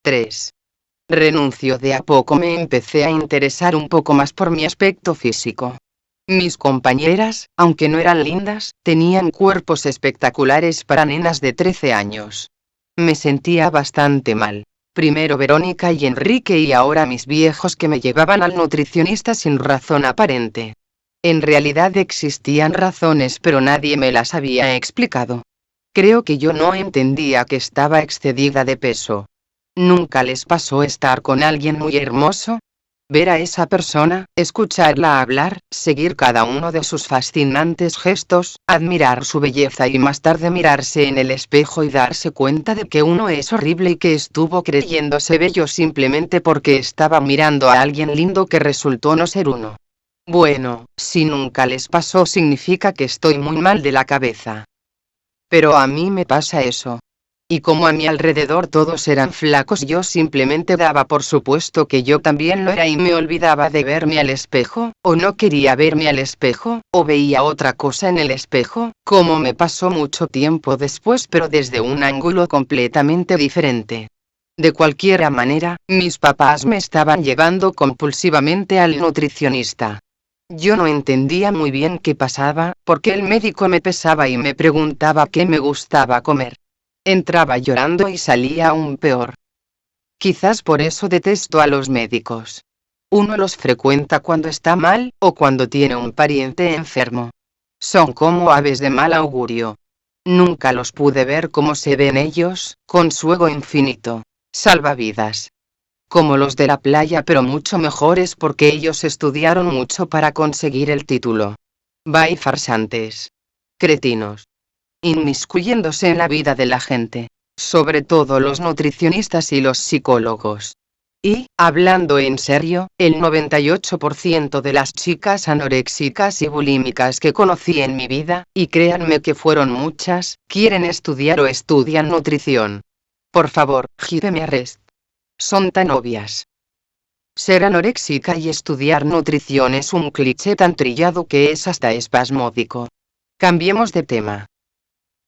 3. Renuncio. De a poco me empecé a interesar un poco más por mi aspecto físico. Mis compañeras, aunque no eran lindas, tenían cuerpos espectaculares para nenas de 13 años. Me sentía bastante mal. Primero Verónica y Enrique y ahora mis viejos que me llevaban al nutricionista sin razón aparente. En realidad existían razones pero nadie me las había explicado. Creo que yo no entendía que estaba excedida de peso. ¿Nunca les pasó estar con alguien muy hermoso? Ver a esa persona, escucharla hablar, seguir cada uno de sus fascinantes gestos, admirar su belleza y más tarde mirarse en el espejo y darse cuenta de que uno es horrible y que estuvo creyéndose bello simplemente porque estaba mirando a alguien lindo que resultó no ser uno. Bueno, si nunca les pasó significa que estoy muy mal de la cabeza. Pero a mí me pasa eso. Y como a mi alrededor todos eran flacos, yo simplemente daba por supuesto que yo también lo era y me olvidaba de verme al espejo, o no quería verme al espejo, o veía otra cosa en el espejo, como me pasó mucho tiempo después pero desde un ángulo completamente diferente. De cualquier manera, mis papás me estaban llevando compulsivamente al nutricionista. Yo no entendía muy bien qué pasaba, porque el médico me pesaba y me preguntaba qué me gustaba comer. Entraba llorando y salía aún peor. Quizás por eso detesto a los médicos. Uno los frecuenta cuando está mal, o cuando tiene un pariente enfermo. Son como aves de mal augurio. Nunca los pude ver como se ven ellos, con su ego infinito. Salvavidas. Como los de la playa pero mucho mejores porque ellos estudiaron mucho para conseguir el título. Bye farsantes. Cretinos. Inmiscuyéndose en la vida de la gente, sobre todo los nutricionistas y los psicólogos. Y, hablando en serio, el 98% de las chicas anoréxicas y bulímicas que conocí en mi vida, y créanme que fueron muchas, quieren estudiar o estudian nutrición. Por favor, give me a rest. Son tan obvias. Ser anoréxica y estudiar nutrición es un cliché tan trillado que es hasta espasmódico. Cambiemos de tema.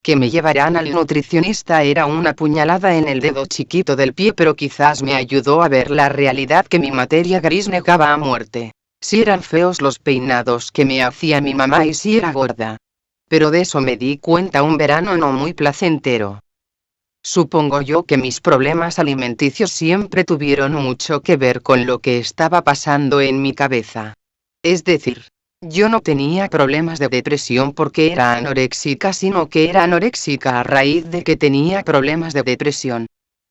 Que me llevarán al nutricionista era una puñalada en el dedo chiquito del pie, pero quizás me ayudó a ver la realidad que mi materia gris negaba a muerte. Si eran feos los peinados que me hacía mi mamá y si era gorda. Pero de eso me di cuenta un verano no muy placentero. Supongo yo que mis problemas alimenticios siempre tuvieron mucho que ver con lo que estaba pasando en mi cabeza. Es decir, yo no tenía problemas de depresión porque era anoréxica, sino que era anoréxica a raíz de que tenía problemas de depresión.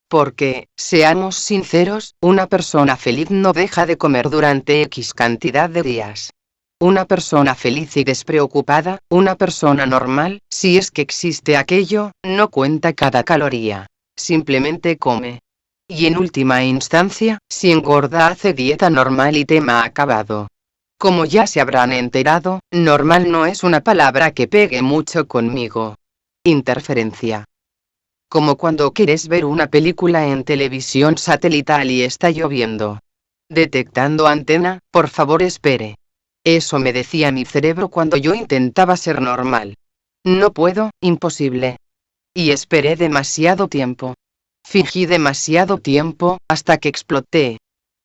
Porque, seamos sinceros, una persona feliz no deja de comer durante X cantidad de días. Una persona feliz y despreocupada, una persona normal, si es que existe aquello, no cuenta cada caloría. Simplemente come. Y en última instancia, si engorda hace dieta normal y tema acabado. Como ya se habrán enterado, normal no es una palabra que pegue mucho conmigo. Interferencia. Como cuando quieres ver una película en televisión satelital y está lloviendo. Detectando antena, por favor espere. Eso me decía mi cerebro cuando yo intentaba ser normal. No puedo, imposible. Y esperé demasiado tiempo. Fingí demasiado tiempo, hasta que exploté.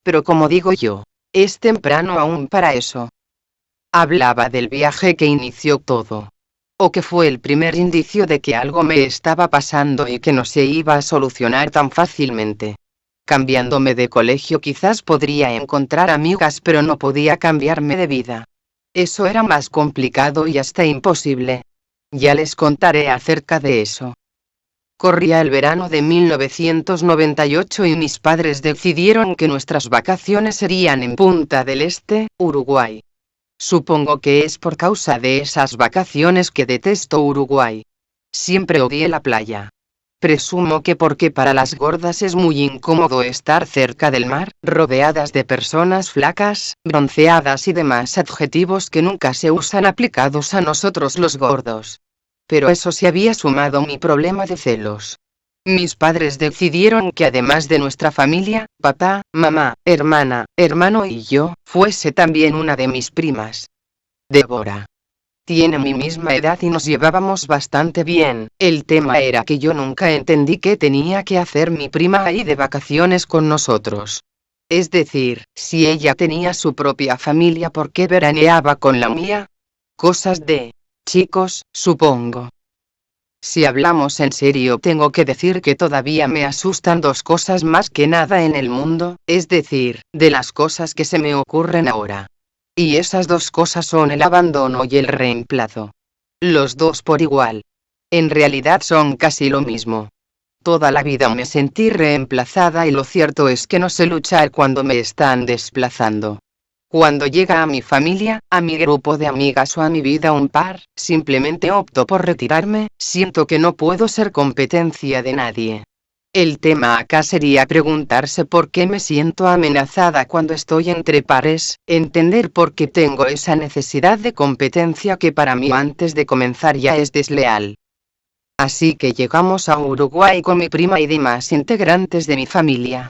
Pero como digo yo, es temprano aún para eso. Hablaba del viaje que inició todo. O que fue el primer indicio de que algo me estaba pasando y que no se iba a solucionar tan fácilmente. Cambiándome de colegio quizás podría encontrar amigas, pero no podía cambiarme de vida. Eso era más complicado y hasta imposible. Ya les contaré acerca de eso. Corría el verano de 1998 y mis padres decidieron que nuestras vacaciones serían en Punta del Este, Uruguay. Supongo que es por causa de esas vacaciones que detesto Uruguay. Siempre odié la playa. Presumo que porque para las gordas es muy incómodo estar cerca del mar, rodeadas de personas flacas, bronceadas y demás adjetivos que nunca se usan aplicados a nosotros los gordos. Pero eso se había sumado mi problema de celos. Mis padres decidieron que además de nuestra familia, papá, mamá, hermana, hermano y yo, fuese también una de mis primas. Débora. tiene mi misma edad y nos llevábamos bastante bien. El tema era que yo nunca entendí qué tenía que hacer mi prima ahí de vacaciones con nosotros. Es decir, si ella tenía su propia familia, ¿por qué veraneaba con la mía? Cosas de chicos, supongo. Si hablamos en serio, tengo que decir que todavía me asustan dos cosas más que nada en el mundo, es decir, de las cosas que se me ocurren ahora. Y esas dos cosas son el abandono y el reemplazo. Los dos por igual. En realidad son casi lo mismo. Toda la vida me sentí reemplazada y lo cierto es que no sé luchar cuando me están desplazando. Cuando llega a mi familia, a mi grupo de amigas o a mi vida un par, simplemente opto por retirarme, siento que no puedo ser competencia de nadie. El tema acá sería preguntarse por qué me siento amenazada cuando estoy entre pares, entender por qué tengo esa necesidad de competencia que para mí antes de comenzar ya es desleal. Así que llegamos a Uruguay con mi prima y demás integrantes de mi familia.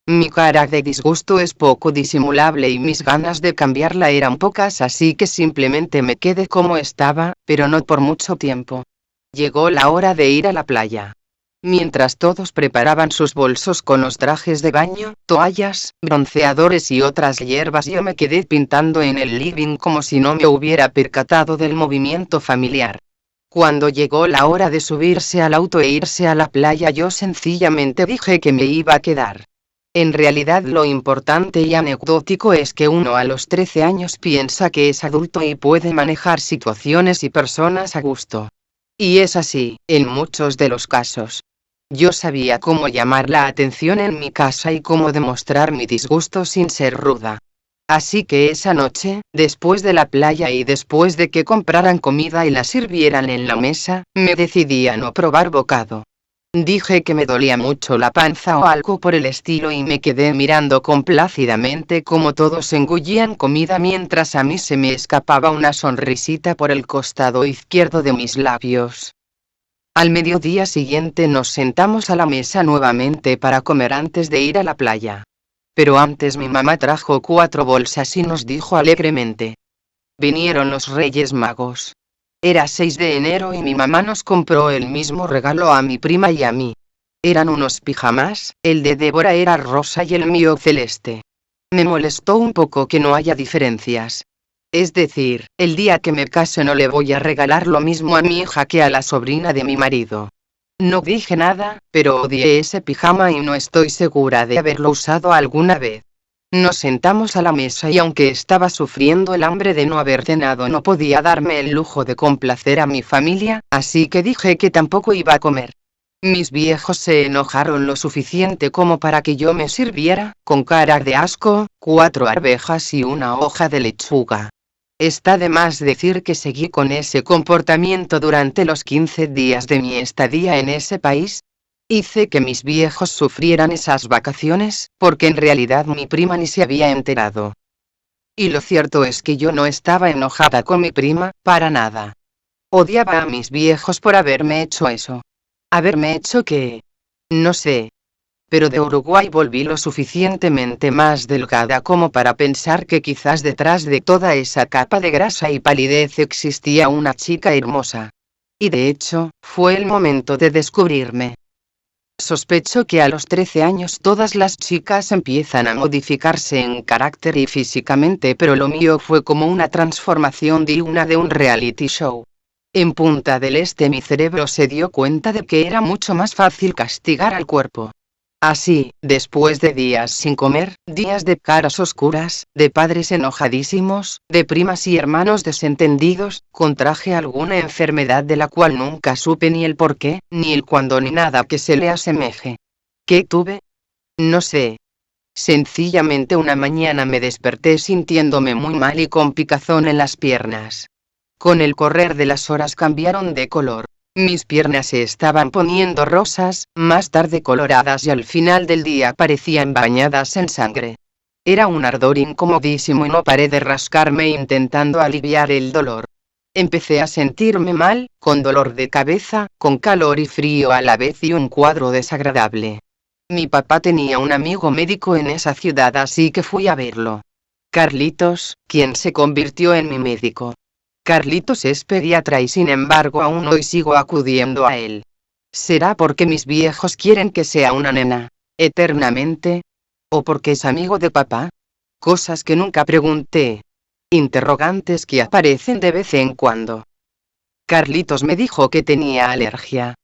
Mi cara de disgusto es poco disimulable y mis ganas de cambiarla eran pocas, así que simplemente me quedé como estaba, pero no por mucho tiempo. Llegó la hora de ir a la playa. Mientras todos preparaban sus bolsos con los trajes de baño, toallas, bronceadores y otras hierbas, yo me quedé pintando en el living como si no me hubiera percatado del movimiento familiar. Cuando llegó la hora de subirse al auto e irse a la playa, yo sencillamente dije que me iba a quedar. En realidad lo importante y anecdótico es que uno a los 13 años piensa que es adulto y puede manejar situaciones y personas a gusto. Y es así, en muchos de los casos. Yo sabía cómo llamar la atención en mi casa y cómo demostrar mi disgusto sin ser ruda. Así que esa noche, después de la playa y después de que compraran comida y la sirvieran en la mesa, me decidí a no probar bocado. Dije que me dolía mucho la panza o algo por el estilo y me quedé mirando complácidamente cómo todos engullían comida mientras a mí se me escapaba una sonrisita por el costado izquierdo de mis labios. Al mediodía siguiente nos sentamos a la mesa nuevamente para comer antes de ir a la playa. Pero antes mi mamá trajo 4 bolsas y nos dijo alegremente: vinieron los Reyes Magos. Era 6 de enero y mi mamá nos compró el mismo regalo a mi prima y a mí. Eran unos pijamas, el de Débora era rosa y el mío celeste. Me molestó un poco que no haya diferencias. Es decir, el día que me case no le voy a regalar lo mismo a mi hija que a la sobrina de mi marido. No dije nada, pero odié ese pijama y no estoy segura de haberlo usado alguna vez. Nos sentamos a la mesa y aunque estaba sufriendo el hambre de no haber cenado, no podía darme el lujo de complacer a mi familia, así que dije que tampoco iba a comer. Mis viejos se enojaron lo suficiente como para que yo me sirviera, con cara de asco, 4 arvejas y una hoja de lechuga. Está de más decir que seguí con ese comportamiento durante los 15 días de mi estadía en ese país. Hice que mis viejos sufrieran esas vacaciones, porque en realidad mi prima ni se había enterado. Y lo cierto es que yo no estaba enojada con mi prima, para nada. Odiaba a mis viejos por haberme hecho eso. ¿Haberme hecho qué? No sé. Pero de Uruguay volví lo suficientemente más delgada como para pensar que quizás detrás de toda esa capa de grasa y palidez existía una chica hermosa. Y de hecho, fue el momento de descubrirme. Sospecho que a los 13 años todas las chicas empiezan a modificarse en carácter y físicamente, pero lo mío fue como una transformación digna de un reality show. En Punta del Este mi cerebro se dio cuenta de que era mucho más fácil castigar al cuerpo. Así, después de días sin comer, días de caras oscuras, de padres enojadísimos, de primas y hermanos desentendidos, contraje alguna enfermedad de la cual nunca supe ni el por qué, ni el cuándo ni nada que se le asemeje. ¿Qué tuve? No sé. Sencillamente una mañana me desperté sintiéndome muy mal y con picazón en las piernas. Con el correr de las horas cambiaron de color. Mis piernas se estaban poniendo rosas, más tarde coloradas y al final del día parecían bañadas en sangre. Era un ardor incomodísimo y no paré de rascarme intentando aliviar el dolor. Empecé a sentirme mal, con dolor de cabeza, con calor y frío a la vez y un cuadro desagradable. Mi papá tenía un amigo médico en esa ciudad, así que fui a verlo. Carlitos, quien se convirtió en mi médico. Carlitos es pediatra y sin embargo aún hoy sigo acudiendo a él. ¿Será porque mis viejos quieren que sea una nena eternamente? ¿O porque es amigo de papá? Cosas que nunca pregunté. Interrogantes que aparecen de vez en cuando. Carlitos me dijo que tenía alergia,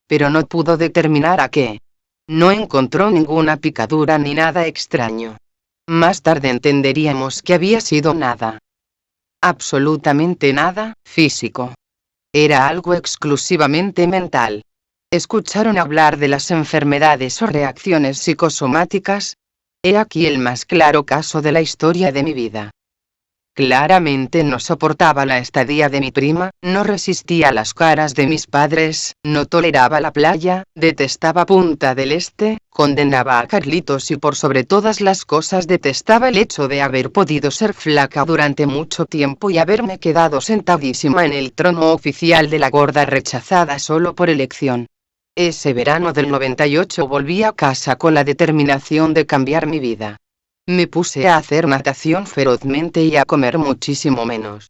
pero no pudo determinar a qué. No encontró ninguna picadura ni nada extraño. Más tarde entenderíamos que había sido nada. Absolutamente nada físico. Era algo exclusivamente mental. ¿Escucharon hablar de las enfermedades o reacciones psicosomáticas? He aquí el más claro caso de la historia de mi vida. Claramente no soportaba la estadía de mi prima, no resistía las caras de mis padres, no toleraba la playa, detestaba Punta del Este, condenaba a Carlitos y por sobre todas las cosas detestaba el hecho de haber podido ser flaca durante mucho tiempo y haberme quedado sentadísima en el trono oficial de la gorda rechazada solo por elección. Ese verano del 98 volví a casa con la determinación de cambiar mi vida. Me puse a hacer natación ferozmente y a comer muchísimo menos.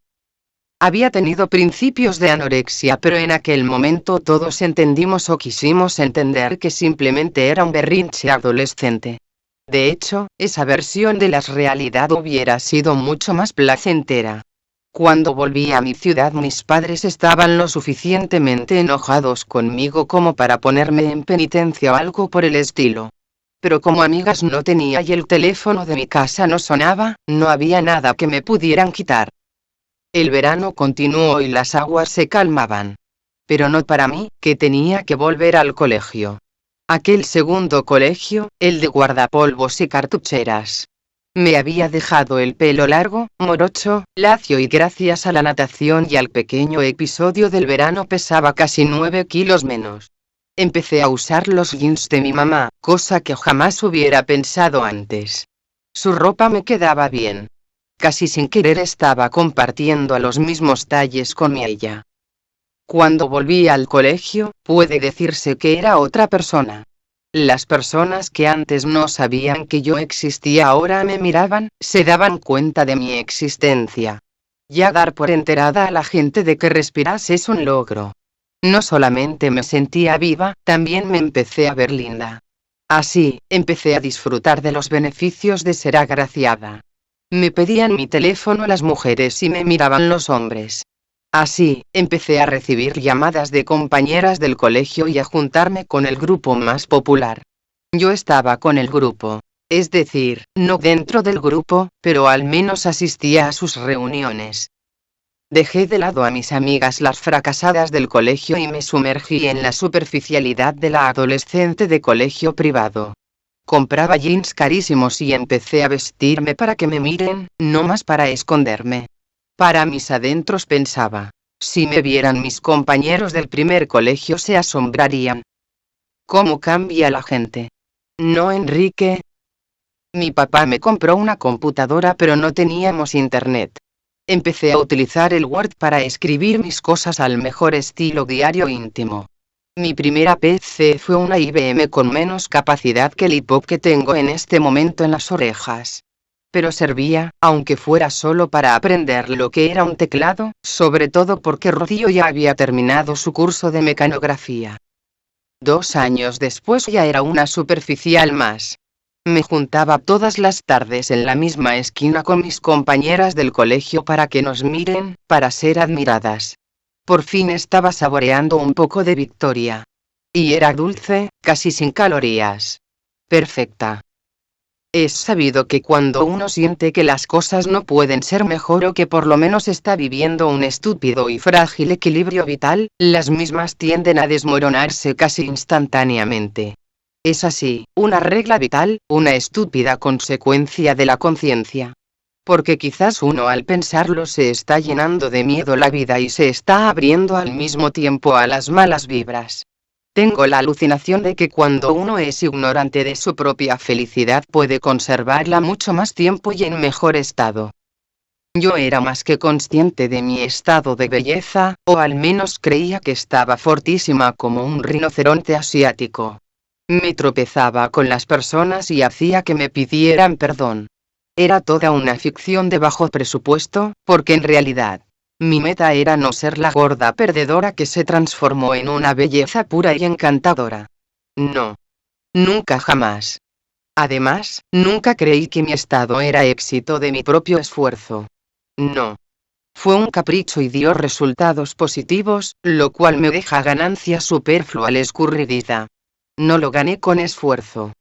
Había tenido principios de anorexia, pero en aquel momento todos entendimos o quisimos entender que simplemente era un berrinche adolescente. De hecho, esa versión de la realidad hubiera sido mucho más placentera. Cuando volví a mi ciudad, mis padres estaban lo suficientemente enojados conmigo como para ponerme en penitencia o algo por el estilo. Pero como amigas no tenía y el teléfono de mi casa no sonaba, no había nada que me pudieran quitar. El verano continuó y las aguas se calmaban. Pero no para mí, que tenía que volver al colegio. Aquel segundo colegio, el de guardapolvos y cartucheras. Me había dejado el pelo largo, morocho, lacio y gracias a la natación y al pequeño episodio del verano pesaba casi 9 kilos menos. Empecé a usar los jeans de mi mamá, cosa que jamás hubiera pensado antes. Su ropa me quedaba bien. Casi sin querer estaba compartiendo a los mismos talles con ella. Cuando volví al colegio, puede decirse que era otra persona. Las personas que antes no sabían que yo existía ahora me miraban, se daban cuenta de mi existencia. Ya dar por enterada a la gente de que respirase es un logro. No solamente me sentía viva, también me empecé a ver linda. Así, empecé a disfrutar de los beneficios de ser agraciada. Me pedían mi teléfono las mujeres y me miraban los hombres. Así, empecé a recibir llamadas de compañeras del colegio y a juntarme con el grupo más popular. Yo estaba con el grupo. Es decir, no dentro del grupo, pero al menos asistía a sus reuniones. Dejé de lado a mis amigas las fracasadas del colegio y me sumergí en la superficialidad de la adolescente de colegio privado. Compraba jeans carísimos y empecé a vestirme para que me miren, no más para esconderme. Para mis adentros pensaba, si me vieran mis compañeros del primer colegio se asombrarían. ¿Cómo cambia la gente? ¿No, Enrique? Mi papá me compró una computadora pero no teníamos internet. Empecé a utilizar el Word para escribir mis cosas al mejor estilo diario íntimo. Mi primera PC fue una IBM con menos capacidad que el iPod que tengo en este momento en las orejas. Pero servía, aunque fuera solo para aprender lo que era un teclado, sobre todo porque Rocío ya había terminado su curso de mecanografía. 2 años después ya era una superficial más. Me juntaba todas las tardes en la misma esquina con mis compañeras del colegio para que nos miren, para ser admiradas. Por fin estaba saboreando un poco de victoria. Y era dulce, casi sin calorías. Perfecta. Es sabido que cuando uno siente que las cosas no pueden ser mejor o que por lo menos está viviendo un estúpido y frágil equilibrio vital, las mismas tienden a desmoronarse casi instantáneamente. Es así, una regla vital, una estúpida consecuencia de la conciencia. Porque quizás uno al pensarlo se está llenando de miedo la vida y se está abriendo al mismo tiempo a las malas vibras. Tengo la alucinación de que cuando uno es ignorante de su propia felicidad puede conservarla mucho más tiempo y en mejor estado. Yo era más que consciente de mi estado de belleza, o al menos creía que estaba fortísima como un rinoceronte asiático. Me tropezaba con las personas y hacía que me pidieran perdón. Era toda una ficción de bajo presupuesto, porque en realidad Mi meta era no ser la gorda perdedora que se transformó en una belleza pura y encantadora. No. Nunca jamás. Además, nunca creí que mi estado era éxito de mi propio esfuerzo. No. Fue un capricho y dio resultados positivos, lo cual me deja ganancia superflua al escurridiza. No lo gané con esfuerzo.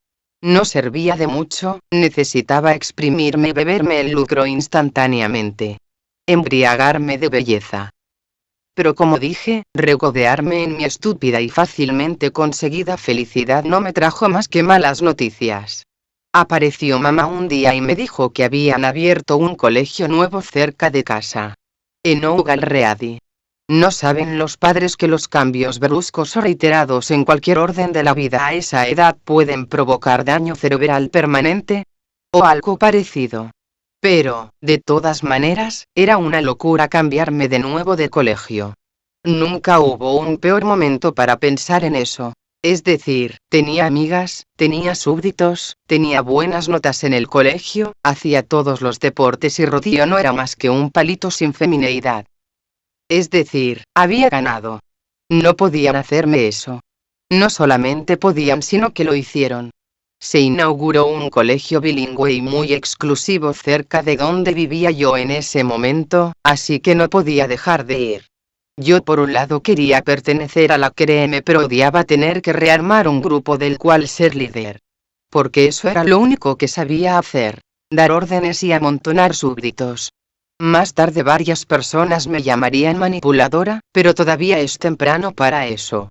No servía de mucho, necesitaba exprimirme y beberme el lucro instantáneamente. Embriagarme de belleza. Pero como dije, regodearme en mi estúpida y fácilmente conseguida felicidad no me trajo más que malas noticias. Apareció mamá un día y me dijo que habían abierto un colegio nuevo cerca de casa. En Ougal Ready. ¿No saben los padres que los cambios bruscos o reiterados en cualquier orden de la vida a esa edad pueden provocar daño cerebral permanente? O algo parecido. Pero, de todas maneras, era una locura cambiarme de nuevo de colegio. Nunca hubo un peor momento para pensar en eso. Es decir, tenía amigas, tenía súbditos, tenía buenas notas en el colegio, hacía todos los deportes y Rocío no era más que un palito sin femineidad. Es decir, había ganado. No podían hacerme eso. No solamente podían, sino que lo hicieron. Se inauguró un colegio bilingüe y muy exclusivo cerca de donde vivía yo en ese momento, así que no podía dejar de ir. Yo por un lado quería pertenecer a la CRM, pero odiaba tener que rearmar un grupo del cual ser líder. Porque eso era lo único que sabía hacer. Dar órdenes y amontonar súbditos. Más tarde varias personas me llamarían manipuladora, pero todavía es temprano para eso.